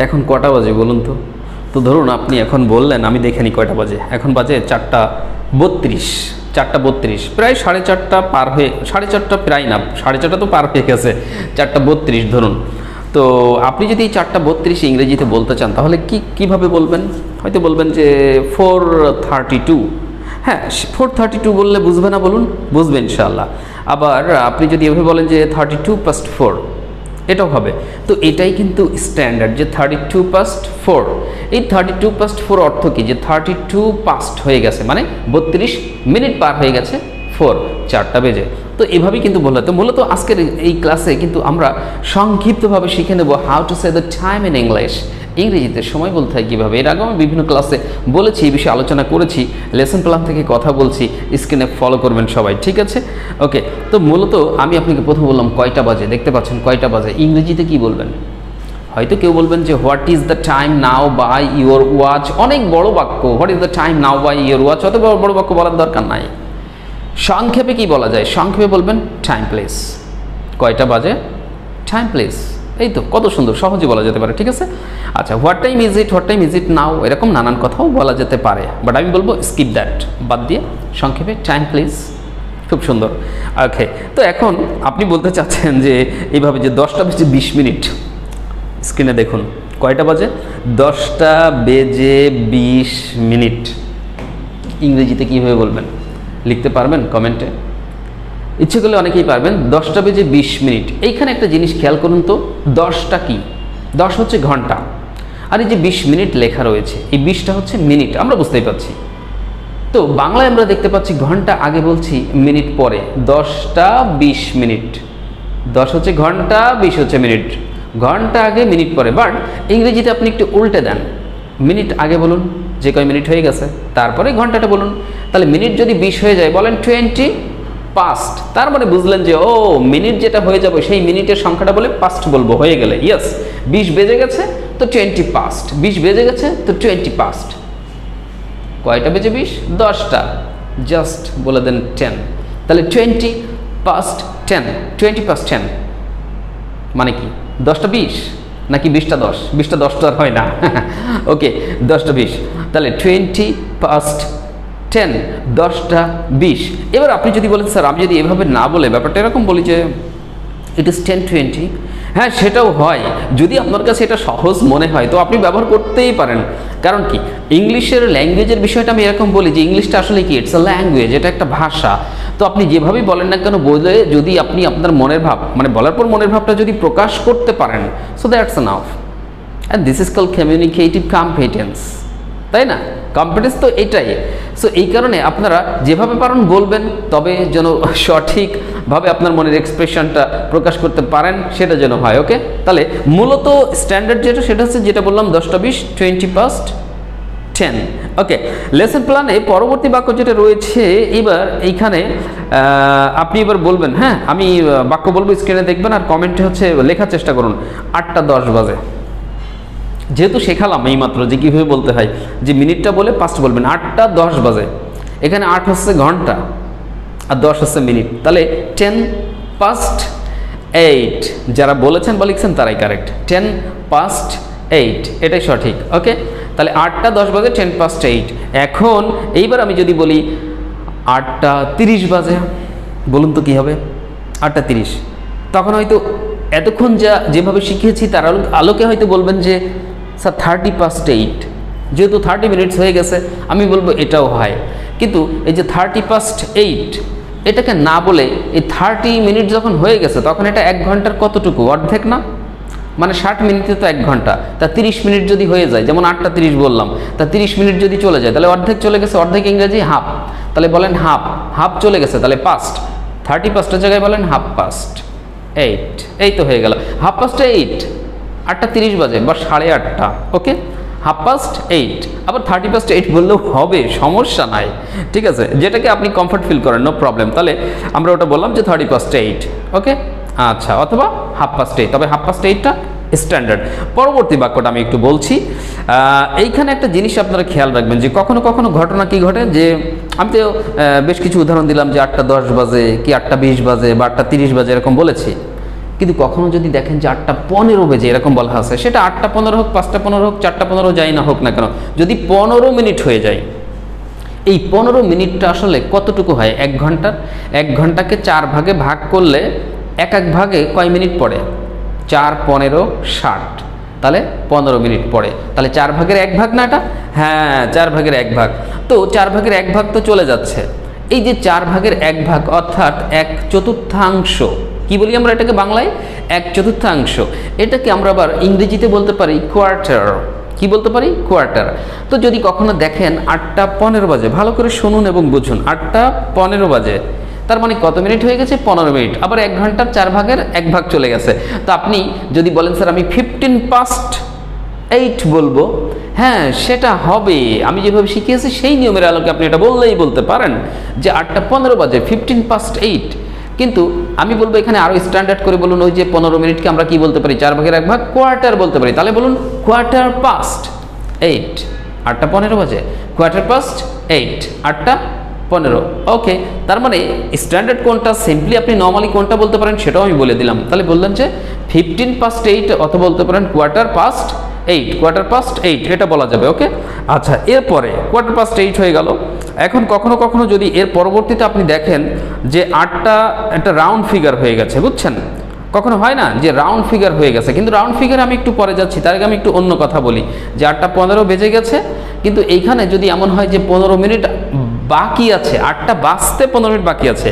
এখন কটা বাজে বলুন তো? তো ধরুন আপনি এখন বললেন, আমি দেখে নিই কয়টা বাজে। এখন বাজে 4:32, 4:32, প্রায় 4:30 পার হয়ে, 4:30 প্রায় না, 4:30 তো পার হয়ে গেছে, 4:32 ধরুন। তো আপনি যদি 4:32 ইংরেজিতে বলতে চান তাহলে কীভাবে বলবেন? হয়তো বলবেন যে 4:32। হ্যাঁ, 4:32 বললে বুঝবে না বলুন? বুঝবে ইনশাআল্লাহ। আবার আপনি যদি এভাবে বলেন যে 4:32, এটাও হবে। তো এটাই কিন্তু স্ট্যান্ডার্ড, যে 4:32। এই 4:32 অর্থ কি? যে 32 পাস্ট হয়ে গেছে, মানে 32 মিনিট পার হয়ে গেছে, 4টা বেজে। তো এভাবেই কিন্তু বললো। তো মূলত আজকের এই ক্লাসে কিন্তু আমরা সংক্ষিপ্তভাবে শিখে নেব how to say the time in English. ইংরেজিতে সময় বলতে হয় কীভাবে। এর আগেও আমি বিভিন্ন ক্লাসে বলেছি, এই বিষয়ে আলোচনা করেছি, লেসন প্ল্যান থেকে কথা বলছি, স্ক্রিনে ফলো করবেন সবাই, ঠিক আছে? ওকে। তো মূলত আমি আপনাকে প্রথম বললাম কয়টা বাজে, দেখতে পাচ্ছেন কয়টা বাজে। ইংরেজিতে কি বলবেন? হয়তো কেউ বলবেন যে what is the time now by your watch. অনেক বড় বাক্য, what is the time now by your watch, অত বড় বাক্য বলার দরকার নাই। সংক্ষেপে কি বলা যায়? সংক্ষেপে বলবেন টাইম প্লেস। কয়টা বাজে? Time place. এই তো, কত সুন্দর, সহজে বলা যেতে পারে, ঠিক আছে? আচ্ছা, what time is it, what time is it now, এরকম নানান কথাও বলা যেতে পারে, বাট আমি বলবো স্কিপ দ্যাট, বাদ দিয়ে সংক্ষেপে টাইম প্লিজ। খুব সুন্দর। ওকে। তো এখন আপনি বলতে চাচ্ছেন যে এইভাবে যে 10:20, স্ক্রিনে দেখুন কয়টা বাজে? 10:20। ইংরেজিতে কীভাবে বলবেন লিখতে পারবেন কমেন্টে? ইচ্ছে করলে অনেকেই পারবেন। 10:20। এইখানে একটা জিনিস খেয়াল করুন তো, 10টা কি? 10 হচ্ছে ঘন্টা, আর এই যে 20 মিনিট লেখা রয়েছে, এই 20টা হচ্ছে মিনিট, আমরা বুঝতেই পারছি। তো বাংলায় আমরা দেখতে পাচ্ছি ঘন্টা আগে বলছি, মিনিট পরে। 10:20। 10 হচ্ছে ঘন্টা, 20 হচ্ছে মিনিট। ঘন্টা আগে, মিনিট পরে। বাট ইংরেজিতে আপনি একটু উল্টে দেন, মিনিট আগে বলুন, যে কয় মিনিট হয়ে গেছে, তারপরে ঘন্টাটা বলুন। তাহলে মিনিট যদি 20 হয়ে যায়, বলেন 20 পাস্ট। তার মানে বুঝলেন যে ও মিনিট যেটা হয়ে যাবে সেই মিনিটের সংখ্যাটা বলে পাস্ট বলবো, হয়ে গেলে ইয়েস। 20 বেজে গেছে তো 20 পাস্ট, 20 বেজে গেছে তো 20 পাস্ট। কয়টা বেজে 20? 10টা। জাস্ট বলে দেন 10। তাহলে 20 পাস্ট 10, 20 পাস্ট 10 মানে কি? 10:20 নাকি 20:10? 20:10 তো আর হয় না। ওকে, 10:20। তাহলে 20 পাস্ট 10, 10:20। এবার আপনি যদি বলেন স্যার আমি যদি এভাবে না বলে ব্যাপারটা এরকম বলি যে ইট ইজ 10:20, হ্যাঁ সেটাও হয়। যদি আপনার কাছে এটা সহজ মনে হয় তো আপনি ব্যবহার করতেই পারেন। কারণ কি, ইংলিশের ল্যাঙ্গুয়েজের বিষয়টা আমি এরকম বলি যে ইংলিশটা আসলে কি, ইটস আ ল্যাঙ্গুয়েজ, এটা একটা ভাষা। তো আপনি যেভাবেই বলেন না কেন, বলে যদি আপনি আপনার মনের ভাব, মানে বলার পর মনের ভাবটা যদি প্রকাশ করতে পারেন, so that's enough. And this is called communicative competence, তাই না? কম্পিটেন্স তো এটাই। সো এই কারণে আপনারা যেভাবে পারেন বলবেন, তবে যেন সঠিকভাবে আপনার মনের এক্সপ্রেশনটা প্রকাশ করতে পারেন, সেটা যেন হয়। ওকে, তাহলে মূলত স্ট্যান্ডার্ড যেটা, সেটা হচ্ছে যেটা বললাম 10:20, 20 পাস্ট 10। ওকে, লেসন প্ল্যানে পরবর্তী বাক্য যেটা রয়েছে, এবার এইখানে আপনি এবার বলবেন, হ্যাঁ আমি বাক্য বলবো, স্ক্রিনে দেখবেন আর কমেন্টে হচ্ছে লেখার চেষ্টা করুন। 8:10 বাজে। যেহেতু শেখালাম এইমাত্র যে কীভাবে বলতে হয়, যে মিনিটটা বলে পাস্ট বলবেন। 8:10 বাজে। এখানে 8 হচ্ছে ঘন্টা আর 10 হচ্ছে মিনিট, তাহলে 10 পাস্ট 8। যারা বলেছেন বা লিখছেন তারাই কারেক্ট। 10 পাস্ট 8, এটাই সঠিক। ওকে, তাহলে 8:10 বাজে, 10 পাস্ট 8। এখন এইবার আমি যদি বলি 8:30 বাজে, বলুন তো কী হবে? 8:30। তখন হয়তো এতক্ষণ যেভাবে শিখিয়েছি তার আলোকে হয়তো বলবেন যে স্যার 30 পাস্ট 8। যেহেতু 30 মিনিটস হয়ে গেছে, আমি বলবো এটাও হয়। কিন্তু এই যে 30 পাস্ট 8, এটাকে না বলে এই 30 মিনিট যখন হয়ে গেছে, তখন এটা 1 ঘন্টার কতটুকু? অর্ধেক না? মানে 60 মিনিটে তো 1 ঘন্টা, তা 30 মিনিট যদি হয়ে যায়, যেমন 8:30 বললাম, তা 30 মিনিট যদি চলে যায়, তাহলে অর্ধেক চলে গেছে। অর্ধেক ইংরেজি হাফ, তাহলে বলেন হাফ। হাফ চলে গেছে, তাহলে পাস্ট। 30 পাস্টের জায়গায় বলেন হাফ পাস্ট 8। এই তো হয়ে গেল হাফ পাস্ট 8। 8:30 বাজে বা 8:30। ওকে, হাফ পাস্ট 8। আবার 30 পাস্ট 8 বললেও হবে, সমস্যা নাই, ঠিক আছে? যেটাকে আপনি কমফর্ট ফিল করেন, নো প্রবলেম। তাহলে আমরা ওটা বললাম যে 30 পাস্ট 8। ওকে, আচ্ছা, অথবা হাফ পাস্ট 8, তবে হাফ পাস্ট 8টা স্ট্যান্ডার্ড। পরবর্তী বাক্যটা আমি একটু বলছি। এইখানে একটা জিনিস আপনারা খেয়াল রাখবেন যে কখনো কখনো ঘটনা কি ঘটে, যে আমি তো বেশ কিছু উদাহরণ দিলাম যে 8:10 বাজে কি 8:20 বাজে বা 8:30 বাজে এরকম বলেছি। কিন্তু কখনো যদি দেখেন যে 8:15 বেজে এরকম বলা আছে, সেটা 8:15 হোক, 5:15 হোক, 4:15 যাই না হোক না কেন, যদি 15 মিনিট হয়ে যায়, এই 15 মিনিটটা আসলে কতটুকু হয়? 1 ঘন্টার। 1 ঘন্টাকে 4 ভাগে ভাগ করলে এক ভাগে কয় মিনিট পড়ে? 4, 15, 60, তাহলে 15 মিনিট পড়ে। তাহলে 4 ভাগের 1 ভাগ না এটা? হ্যাঁ, 4 ভাগের 1 ভাগ। তো 4 ভাগের 1 ভাগ তো চলে যাচ্ছে। এই যে 4 ভাগের 1 ভাগ অর্থাৎ 1/4, কি বলি আমরা এটাকে বাংলায়? 1/4। এটাকে আমরা আবার ইংরেজিতে বলতে পারি কোয়ার্টার। কি বলতে পারি? কোয়ার্টার। তো যদি কখনো দেখেন 8:15 বাজে, ভালো করে শুনুন এবং বুঝুন, 8:15 বাজে, তার মানে কত মিনিট হয়ে গেছে? 15 মিনিট। আবার 1 ঘন্টার 4 ভাগের 1 ভাগ চলে গেছে। তো আপনি যদি বলেন স্যার আমি 15:08 বলবো, হ্যাঁ সেটা হবে। আমি যেভাবে শিখিয়েছি সেই নিয়মের আলোকে আপনি এটা বললেই বলতে পারেন যে 8:15 বাজে, 15:08। কিন্তু আমি বলবো এখানে আরও স্ট্যান্ডার্ড করে বলুন, ওই যে 15 মিনিটকে আমরা কি বলতে পারি? 4 ভাগের 1 ভাগ, কোয়ার্টার বলতে পারি। তাহলে বলুন 8:15। 8:15 বাজে, 8:15, 8:15। ওকে, তার মানে স্ট্যান্ডার্ড কোনটা, সিম্পলি আপনি নর্মালি কোনটা বলতে পারেন সেটাও আমি বলে দিলাম। তাহলে বললেন যে 15:08 অথবা বলতে পারেন 8:15, এটা বলা যাবে। ওকে, আচ্ছা, এরপরে 8:15 হয়ে গেল। এখন কখনো কখনো যদি এর পরবর্তীতে আপনি দেখেন যে 8টা একটা রাউন্ড ফিগার হয়ে গেছে, বুঝছেন? কখনো হয় না যে রাউন্ড ফিগার হয়ে গেছে, কিন্তু রাউন্ড ফিগারে আমি একটু পরে যাচ্ছি, তার আগে আমি একটু অন্য কথা বলি যে 8:15 বেজে গেছে, কিন্তু এইখানে যদি এমন হয় যে 15 মিনিট বাকি আছে, 8টা বাজতে 15 মিনিট বাকি আছে,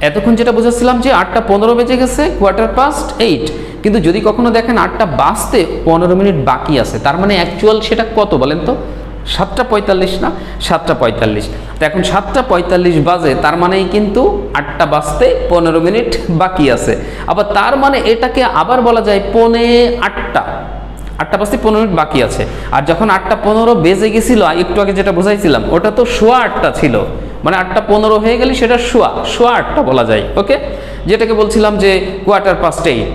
এতক্ষণ যেটা বুঝাচ্ছিলাম যে 8:15 বেজে গেছে, 8:15, কিন্তু যদি কখনো দেখেন 8টা বাজতে 15 মিনিট বাকি আছে, তার মানে অ্যাকচুয়াল সেটা কত বলেন তো? 7:45 না? 7:45। তো এখন 7:45 বাজে, তার মানেই কিন্তু 8টা বাজতে 15 মিনিট বাকি আছে। আবার তার মানে এটাকে আবার বলা যায় 8:45। 8টা বাজতে 15 মিনিট বাকি আছে। আর যখন 8:15 বেজে গেছিল, একটু আগে যেটা বোঝাইছিলাম, ওটা তো 8:15 ছিল, মানে 8:15 হয়ে গেলে সেটা 8:15 বলা যায়। ওকে, যেটাকে বলছিলাম যে 8:15।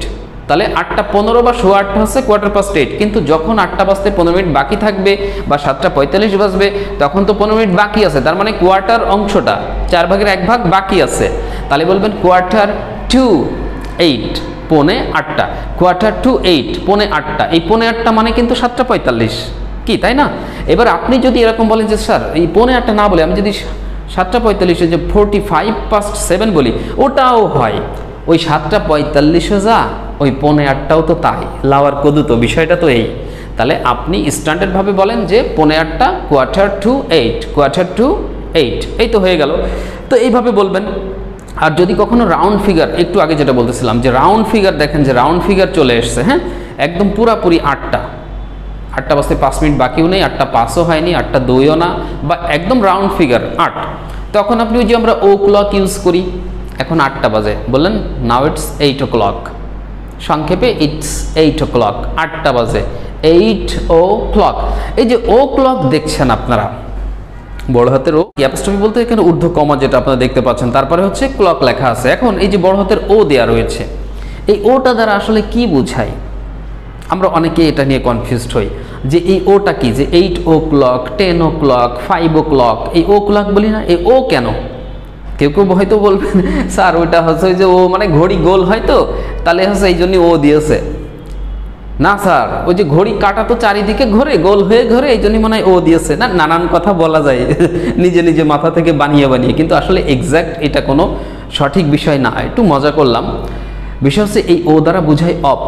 তাহলে 8:15 বা 8:15 হচ্ছে 8:15, কিন্তু যখন 8টা বাজতে 15 মিনিট বাকি থাকবে বা 7:45 বাজবে, তখন তো 15 মিনিট বাকি আছে, তার মানে কোয়ার্টার অংশটা 4 ভাগের 1 ভাগ বাকি আছে। তাহলে বলবেন 8:15, 8:15, 8:15, এই 8:15 মানে কিন্তু 7:45, কি তাই না? এবার আপনি যদি এরকম বলেন যে স্যার এই 8:15 না বলে আমি যদি 7:45 যে 7:45 বলি, ওটাও হয়। ওই 7:45 যা, ওই 8:15 তো তাই, লাওয়ার কদু তো, বিষয়টা তো এই। তাহলে আপনি স্ট্যান্ডার্ডভাবে বলেন যে 8:15, 8:15, এই তো হয়ে গেল। তো এইভাবে বলবেন। আর যদি কখনো রাউন্ড ফিগার, একটু আগে যেটা বলতেছিলাম যে রাউন্ড ফিগার, দেখেন যে রাউন্ড ফিগার চলে এসছে, হ্যাঁ একদম পুরাপুরি 8টা বাজতে 5 মিনিট বাকিও নেই, 8:05 হয়নি, 8:02 না, বা একদম রাউন্ড ফিগার 8, তখন আপনি ওই যে আমরা ও ক্লক ইউজ করি। এখন 8টা বাজে, বললেন নাও ইটস 8 o'clock, সংক্ষেপে ইটস 8 o'clock, 8টা বাজে, 8 o'clock। এই যে ও ক্লক দেখছেন আপনারা, বড় হাতের ও, অ্যাপোস্ট্রফি বলতে এখানে ঊর্ধ্ব কমা যেটা আপনারা দেখতে পাচ্ছেন, তারপরে হচ্ছে ক্লক লেখা আছে। এখন এই যে বড় হাতের ও দেয়া রয়েছে, এই ওটা দ্বারা আসলে কি বোঝায়? আমরা অনেকে এটা নিয়ে কনফিউজড হই যে এই ওটা কি, যে 8 o'clock, 10 o'clock, 5 o'clock, এই ও ক্লক বলি না, এই ও কেন? কেউ কেউ হয়তো বলবেন স্যার ওইটা হচ্ছে ওই যে ও মানে ঘড়ি গোল হয় তো, তাহলে হচ্ছে এই জন্যই ও দিয়েছে। না স্যার, ওই যে ঘড়ি কাটা তো চারিদিকে ঘোরে, গোল হয়ে ঘোরে, এই জন্যই মনে হয় ও দিয়েছে। না, নানান কথা বলা যায় নিজে নিজে মাথা থেকে বানিয়ে বানিয়ে, কিন্তু আসলে এক্স্যাক্ট এটা কোনো সঠিক বিষয় না। একটু মজা করলাম। বিষয় হচ্ছে এই ও দ্বারা বোঝায় অফ,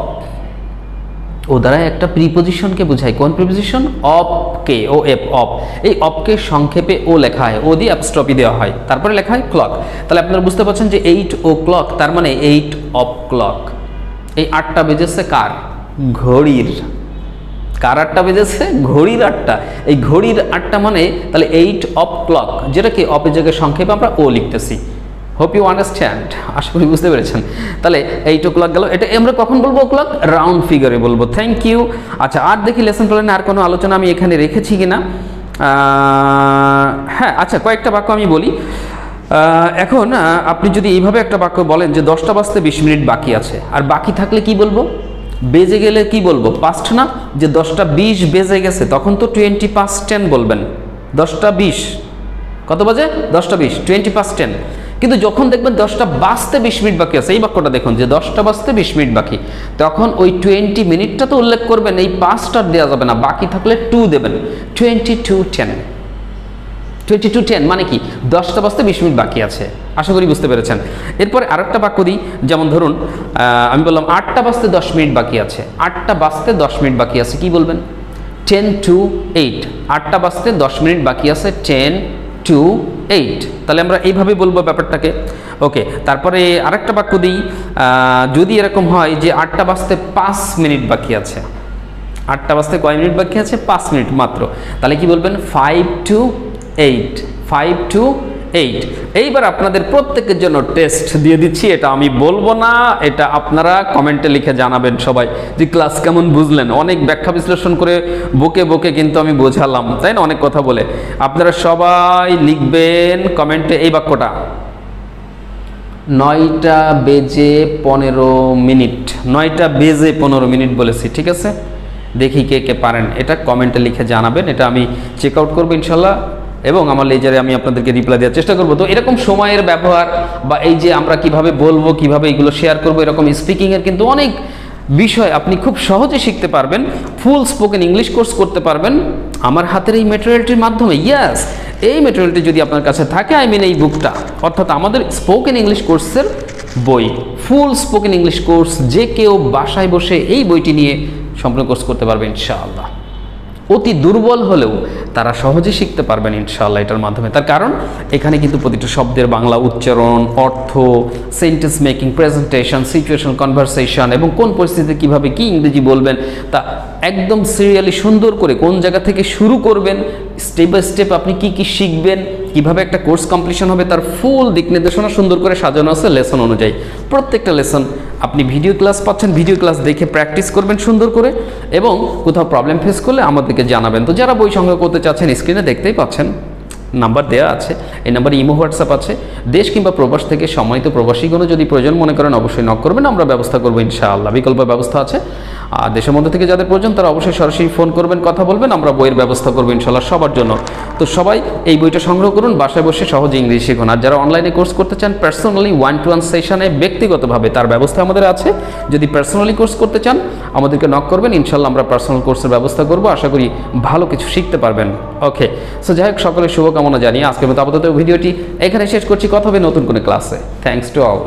ও দ্বারা একটা প্রিপোজিশনকে বোঝায়। কোন প্রিপোজিশন? অফকে, ও এফ, অফ। এই অফকে সংক্ষেপে ও লেখা হয়, ও দিয়ে অ্যাপস্ট্রফি দেওয়া হয়, তারপরে লেখা হয় ক্লক। তাহলে আপনারা বুঝতে পারছেন যে 8 o'clock, তার মানে 8 o'clock। এই 8টা বেজেছে কার? ঘড়ির। কার 8টা বেজেছে? ঘড়ির 8টা। এই ঘড়ির 8টা মানে তাহলে 8 o'clock, যেটাকে অফের জায়গায় সংক্ষেপে আমরা ও লিখতেছি। হোপ ইউ আন্ডারস্ট্যান্ড, আশা করি বুঝতে পেরেছেন। তাহলে 8 o'clock গেল, এটা আমরা কখন বলবো? ক্লক রাউন্ড ফিগারে বলবো। Thank you. আচ্ছা, আর দেখি লেসন প্ল্যানে আর কোনো আলোচনা আমি এখানে রেখেছি কিনা। হ্যাঁ, আচ্ছা, কয়েকটা বাক্য আমি বলি। এখন আপনি যদি এইভাবে একটা বাক্য বলেন যে 10টা বাজতে 20 মিনিট বাকি আছে, আর বাকি থাকলে কি বলবো? বেজে গেলে কি বলবো? পাস্ট না, যে 10:20 বেজে গেছে, তখন তো 20 past 10 বলবেন। 10:20 কত বাজে? 10:20, 20 past 10। কিন্তু যখন দেখবেন 10টা বাজতে 20 মিনিট বাকি আছে, এই বাক্যটা দেখুন যে 10টা বাজতে 20 মিনিট বাকি, তখন ওই 20 মিনিটটা তো উল্লেখ করবেন, এই 5টা দেওয়া যাবে না, বাকি থাকলে 2 দেবেন। 22:10 মানে কি 10টা বাজতে 20 মিনিট বাকি আছে। আশা করি বুঝতে পেরেছেন। এরপরে আরেকটা বাক্য দিই, যেমন ধরুন আমি বললাম 8টা বাজতে 10 মিনিট বাকি আছে, 8টা বাজতে 10 মিনিট বাকি আছে, কি বলবেন? 10 to 8। 8টা বাজতে 10 মিনিট বাকি আছে, 10 to 8। তাহলে আমরা এইভাবে বলবো ব্যাপারটাকে। ওকে, তারপরে আরেকটা বাক্য দিই, যদি এরকম হয় যে 8টা বাজতে 5 মিনিট বাকি আছে, 8টা বাজতে কয় মিনিট বাকি আছে? 5 মিনিট মাত্র, তাহলে কি বলবেন? 5 to 8। 5 to 8। এইবার আপনাদের প্রত্যেকের জন্য টেস্ট দিয়ে দিচ্ছি, এটা আমি বলবো না, এটা আপনারা কমেন্টে লিখে জানাবেন সবাই যে ক্লাস কেমন বুঝলেন। অনেক ব্যাখ্যা বিশ্লেষণ করে বকে বকে কিন্তু আমি বোঝালাম, তাই না, অনেক কথা বলে। আপনারা সবাই লিখবেন কমেন্টে এই বাক্যটা, 9টা বেজে 15 মিনিট। 9টা বেজে 15 মিনিট বলেছি, ঠিক আছে? দেখি কে কে পারেন, এটা কমেন্টে লিখে জানাবেন, এটা আমি চেক আউট করবো ইনশাল্লাহ, এবং আমার লেজারে আমি আপনাদেরকে রিপ্লাই দেওয়ার চেষ্টা করবো। তো এরকম সময়ের ব্যবহার বা এই যে আমরা কিভাবে বলবো, কিভাবে এগুলো শেয়ার করবো, এরকম স্পিকিংয়ের কিন্তু অনেক বিষয় আপনি খুব সহজে শিখতে পারবেন, ফুল স্পোকেন ইংলিশ কোর্স করতে পারবেন আমার হাতের এই ম্যাটেরিয়ালটির মাধ্যমে। ইয়াস, এই ম্যাটেরিয়ালটি যদি আপনার কাছে থাকে, আই মিন এই বুকটা, অর্থাৎ আমাদের স্পোকেন ইংলিশ কোর্সের বই, ফুল স্পোকেন ইংলিশ কোর্স, যে কেউ বাসায় বসে এই বইটি নিয়ে সম্পূর্ণ কোর্স করতে পারবে ইনশাআল্লাহ। অতি দুর্বল হলেও তারা সহজে শিখতে পারবেন ইনশাআল্লাহ এটার মাধ্যমে। তার কারণ এখানে কিন্তু প্রতিটা শব্দের বাংলা উচ্চারণ, অর্থ, sentence making, presentation, situation, conversation এবং কোন পরিস্থিতিতে কীভাবে কী ইংরেজি বলবেন তা একদম সিরিয়ালি সুন্দর করে, কোন জায়গা থেকে শুরু করবেন, স্টেপ বাই স্টেপ আপনি কি কি শিখবেন, কিভাবে একটা কোর্স কমপ্লিশন হবে, তার ফুল দিক নির্দেশনা সুন্দর করে সাজানো আছে লেসন অনুযায়ী। প্রত্যেকটা লেসন আপনি ভিডিও ক্লাস পাচ্ছেন, ভিডিও ক্লাস দেখে প্র্যাকটিস করবেন সুন্দর করে, এবং কোথাও প্রবলেম ফেস করলে আমাদেরকে জানাবেন। তো যারা বই সংগ্রহ করতে চাচ্ছেন, স্ক্রিনে দেখতেই পাচ্ছেন নাম্বার দেওয়া আছে, এই নাম্বারে ইমো, হোয়াটসঅ্যাপ আছে। দেশ কিংবা প্রবাস থেকে সম্মানিত প্রবাসীগণ যদি প্রয়োজন মনে করেন অবশ্যই নক করবেন, আমরা ব্যবস্থা করবো ইনশাআল্লাহ। বিকল্প ব্যবস্থা আছে। আর দেশের মধ্যে থেকে যাদের প্রয়োজন তারা অবশ্যই সরাসরি ফোন করবেন, কথা বলবেন, আমরা বইয়ের ব্যবস্থা করবো ইনশাআল্লাহ সবার জন্য। তো সবাই এই বইটা সংগ্রহ করুন, বাসায় বসে সহজে ইংরেজি শিখুন। আর যারা অনলাইনে কোর্স করতে চান পার্সোনালি 1-to-1 সেশনে ব্যক্তিগতভাবে, তার ব্যবস্থা আমাদের আছে। যদি পার্সোনালি কোর্স করতে চান আমাদেরকে নক করবেন, ইনশাআল্লাহ আমরা পার্সোনাল কোর্সের ব্যবস্থা করবো। আশা করি ভালো কিছু শিখতে পারবেন। ওকে, সো যাই হোক, সকলের শুভকামনা জানিয়ে আজকের মতো আপাতত ভিডিওটি এখানে শেষ করছি। কথা হবে নতুন কোনো ক্লাসে। Thanks to all.